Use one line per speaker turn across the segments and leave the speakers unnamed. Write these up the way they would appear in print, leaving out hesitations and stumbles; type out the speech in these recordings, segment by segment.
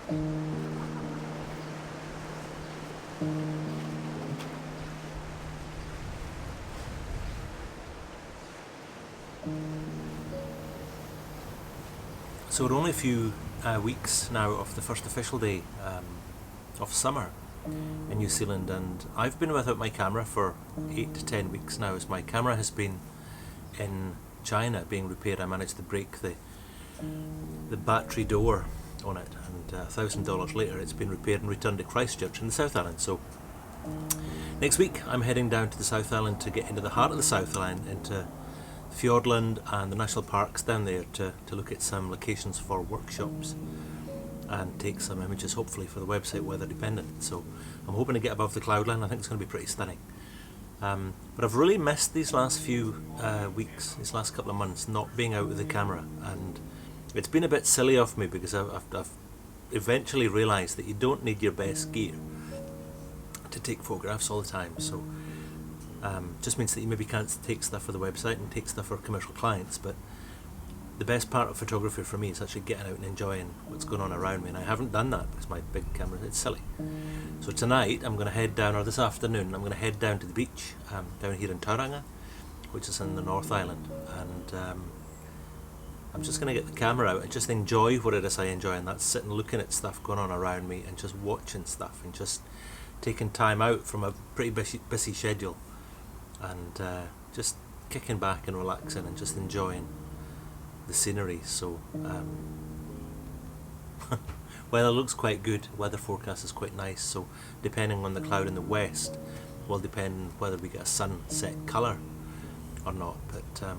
So we're only a few weeks now of the first official day of summer in New Zealand, and I've been without my camera for 8 to 10 weeks now, as my camera has been in China being repaired. I managed to break the battery door on it, and $1,000 later it's been repaired and returned to Christchurch in the South Island. So next week I'm heading down to the South Island to get into the heart of the South Island, into Fiordland and the national parks down there, to look at some locations for workshops and take some images, hopefully for the website, weather dependent. So I'm hoping to get above the cloud line. I think it's going to be pretty stunning. But I've really missed these last few weeks, these last couple of months, not being out with the camera, and it's been a bit silly of me because I've eventually realised that you don't need your best gear to take photographs all the time. So just means that you maybe can't take stuff for the website and take stuff for commercial clients, but the best part of photography for me is actually getting out and enjoying what's going on around me, and I haven't done that because my big camera, it's silly. So tonight I'm going to head down, or this afternoon I'm going to head down to the beach down here in Tauranga, which is in the North Island, and I'm just going to get the camera out and just enjoy what it is I enjoy, and that's sitting looking at stuff going on around me and just watching stuff and just taking time out from a pretty busy schedule, and just kicking back and relaxing and just enjoying the scenery. So weather looks quite good, weather forecast is quite nice, so depending on the cloud in the west will depend whether we get a sunset colour or not, but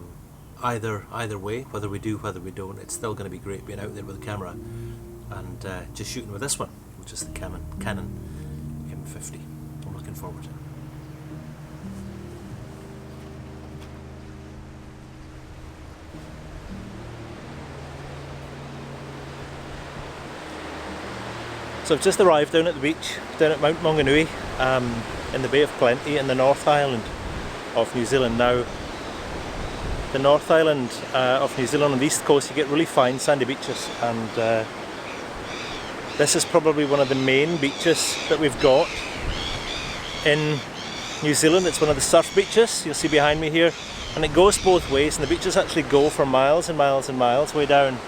either way, whether we do, whether we don't, it's still going to be great being out there with the camera and just shooting with this one, which is the Canon M50. I'm looking forward to it. So I've just arrived down at the beach, down at Mount Maunganui, in the Bay of Plenty in the North Island of New Zealand. Now, the North Island of New Zealand on the east coast, you get really fine sandy beaches, and this is probably one of the main beaches that we've got in New Zealand. It's one of the surf beaches, you'll see behind me here, and it goes both ways, and the beaches actually go for miles and miles and miles way down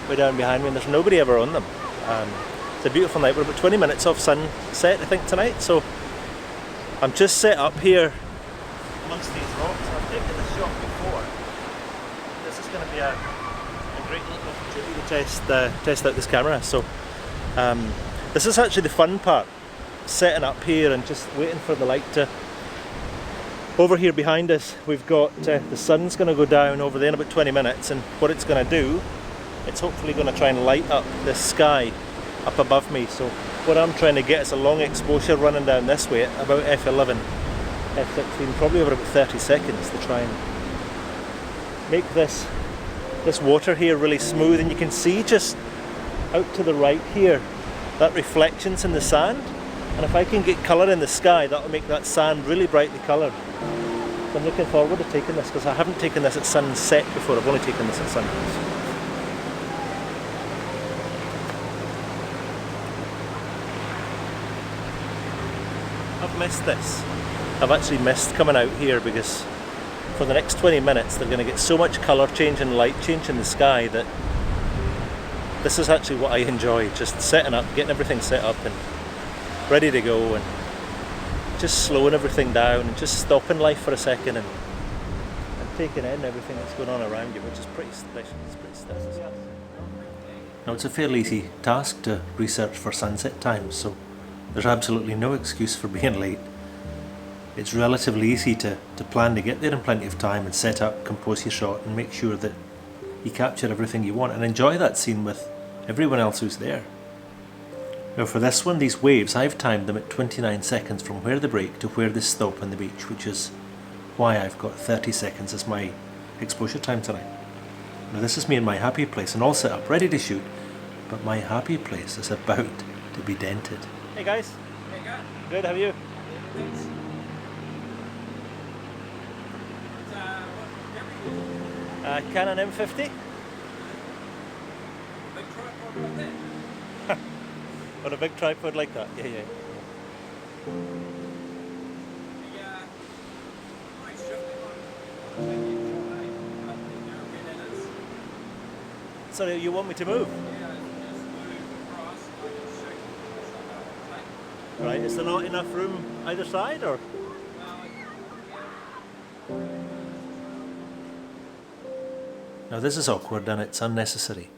behind me, and there's nobody ever on them. It's a beautiful night. We're about 20 minutes off sunset, I think, tonight, so I'm just set up here amongst these rocks. I've taken this shot before. This is going to be a great little opportunity to test out this camera. So this is actually the fun part, setting up here and just waiting for the light to... Over here behind us we've got the sun's going to go down over there in about 20 minutes, and what it's going to do, it's hopefully going to try and light up the sky up above me. So what I'm trying to get is a long exposure running down this way at about f11, f16, probably over about 30 seconds, to try and make this water here really smooth. And you can see just out to the right here that reflections in the sand, and if I can get colour in the sky, that'll make that sand really brightly coloured. So I'm looking forward to taking this, because I haven't taken this at sunset before, I've only taken this at sunrise. I've missed this. I've actually missed coming out here, because for the next 20 minutes they're going to get so much colour change and light change in the sky that this is actually what I enjoy, just setting up, getting everything set up and ready to go, and just slowing everything down and just stopping life for a second and taking in everything that's going on around you, which is pretty special. It's pretty stunning. Now, it's a fairly easy task to research for sunset times, so there's absolutely no excuse for being late. It's relatively easy to plan to get there in plenty of time and set up, compose your shot, and make sure that you capture everything you want and enjoy that scene with everyone else who's there. Now for this one, these waves, I've timed them at 29 seconds from where they break to where they stop on the beach, which is why I've got 30 seconds as my exposure time tonight. Now this is me in my happy place and all set up, ready to shoot, but my happy place is about to be dented. Hey guys.
Hey guys.
Good, how are you?
Thanks.
Canon M50.
Big truck, what about that?
On a big tripod like that, yeah. Sorry, you want me to move? Right, is there not enough room either side, or? Now this is awkward and it's unnecessary.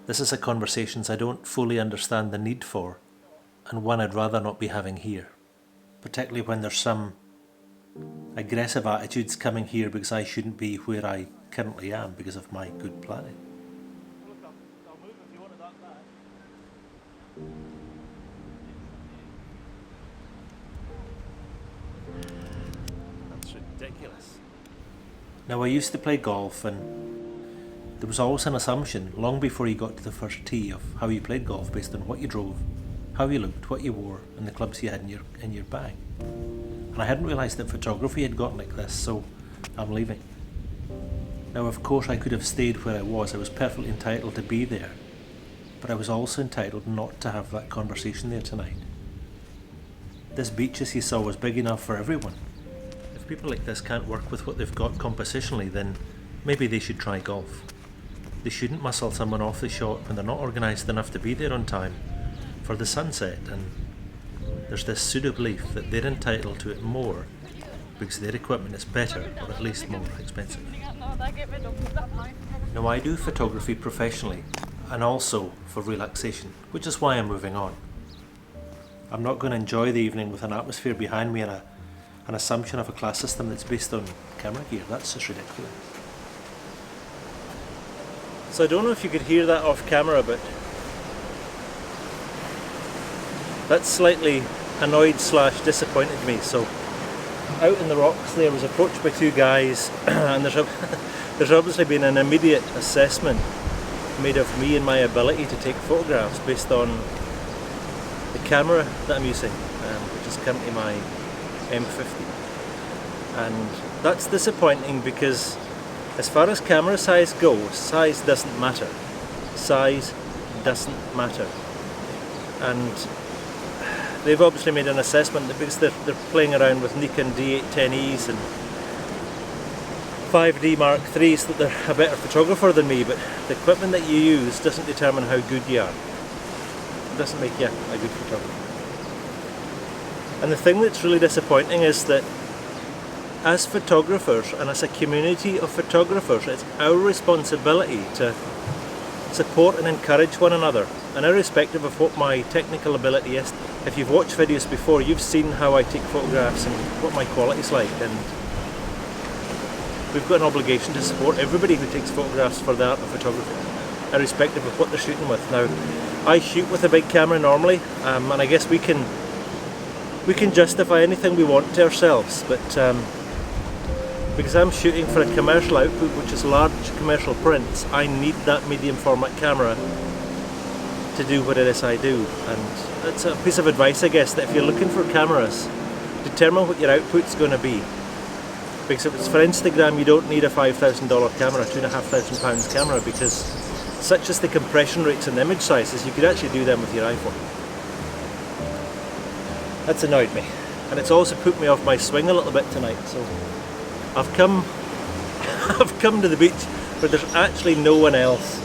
This is a conversation I don't fully understand the need for, and one I'd rather not be having here. Particularly when there's some aggressive attitudes coming here because I shouldn't be where I currently am because of my good planning. Look, I'll move if you want it that bad. That's ridiculous. Now I used to play golf, and there was always an assumption, long before you got to the first tee, of how you played golf based on what you drove, how you looked, what you wore, and the clubs you had in your bag. And I hadn't realised that photography had gotten like this, so I'm leaving. Now of course I could have stayed where I was perfectly entitled to be there, but I was also entitled not to have that conversation there tonight. This beach, as you saw, was big enough for everyone. If people like this can't work with what they've got compositionally, then maybe they should try golf. They shouldn't muscle someone off the shot when they're not organised enough to be there on time for the sunset, and there's this pseudo-belief that they're entitled to it more because their equipment is better, or at least more expensive. Now I do photography professionally and also for relaxation, which is why I'm moving on. I'm not going to enjoy the evening with an atmosphere behind me and an assumption of a class system that's based on camera gear. That's just ridiculous. So I don't know if you could hear that off camera, but that slightly annoyed / disappointed me. So out in the rocks there, was approached by two guys and there's obviously been an immediate assessment made of me and my ability to take photographs based on the camera that I'm using, which is currently my M50. And that's disappointing because as far as camera size goes, size doesn't matter. Size doesn't matter. And they've obviously made an assessment that because they're playing around with Nikon D810Es and 5D Mark IIIs, that they're a better photographer than me, but the equipment that you use doesn't determine how good you are. It doesn't make you a good photographer. And the thing that's really disappointing is that as photographers and as a community of photographers, it's our responsibility to support and encourage one another, and irrespective of what my technical ability is. If you've watched videos before, you've seen how I take photographs and what my quality's like, and we've got an obligation to support everybody who takes photographs for the art of photography, irrespective of what they're shooting with. Now, I shoot with a big camera normally, and I guess we can justify anything we want to ourselves, but because I'm shooting for a commercial output, which is large commercial prints, I need that medium format camera to do what it is I do. And that's a piece of advice, I guess, that if you're looking for cameras, determine what your output's going to be. Because if it's for Instagram, you don't need a $5,000 camera, £2,500 camera, because such as the compression rates and image sizes, you could actually do them with your iPhone. That's annoyed me, and it's also put me off my swing a little bit tonight. So I've come to the beach where there's actually no one else,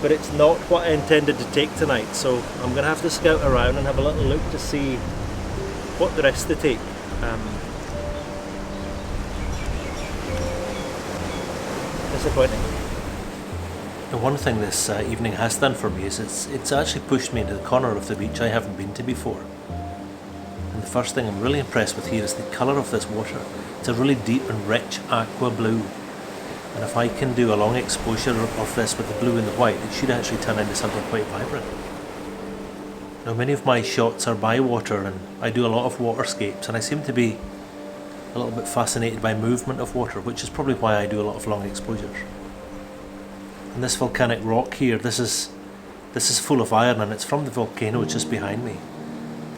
but it's not what I intended to take tonight, so I'm going to have to scout around and have a little look to see what the rest to take. Disappointing. The one thing this evening has done for me is it's actually pushed me into the corner of the beach I haven't been to before. And the first thing I'm really impressed with here is the colour of this water. It's a really deep and rich aqua blue, and if I can do a long exposure of this with the blue and the white, it should actually turn into something quite vibrant. Now, many of my shots are by water, and I do a lot of waterscapes, and I seem to be a little bit fascinated by movement of water, which is probably why I do a lot of long exposures. And this volcanic rock here, this is full of iron, and it's from the volcano just behind me.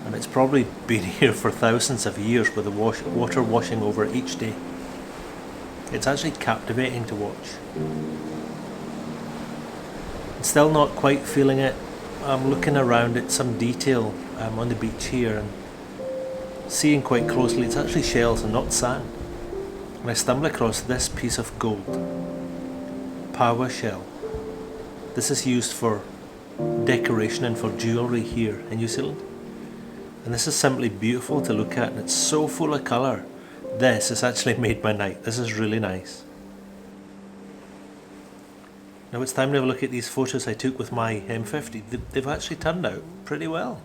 And it's probably been here for thousands of years with the water washing over it each day. It's actually captivating to watch. I'm still not quite feeling it. I'm looking around at some detail on the beach here and seeing quite closely it's actually shells and not sand. And I stumble across this piece of gold, power shell. This is used for decoration and for jewellery here in New Zealand. And this is simply beautiful to look at, and it's so full of colour. This has actually made my night. This is really nice. Now it's time to have a look at these photos I took with my M50. They've actually turned out pretty well.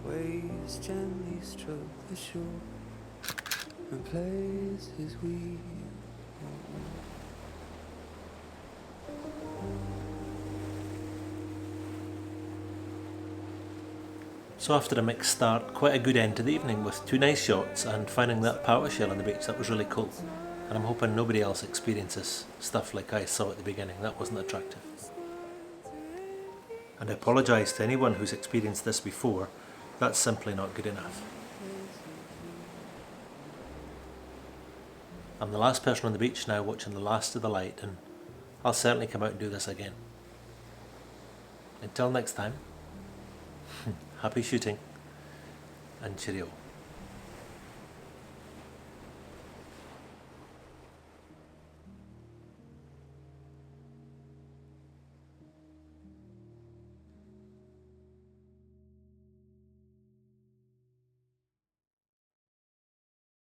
Waves gently stroke the shore and places we
So after a mixed start, quite a good end to the evening with 2 nice shots and finding that power shell on the beach. That was really cool. And I'm hoping nobody else experiences stuff like I saw at the beginning. That wasn't attractive. And I apologise to anyone who's experienced this before. That's simply not good enough. I'm the last person on the beach now watching the last of the light, and I'll certainly come out and do this again. Until next time, happy shooting and cheerio.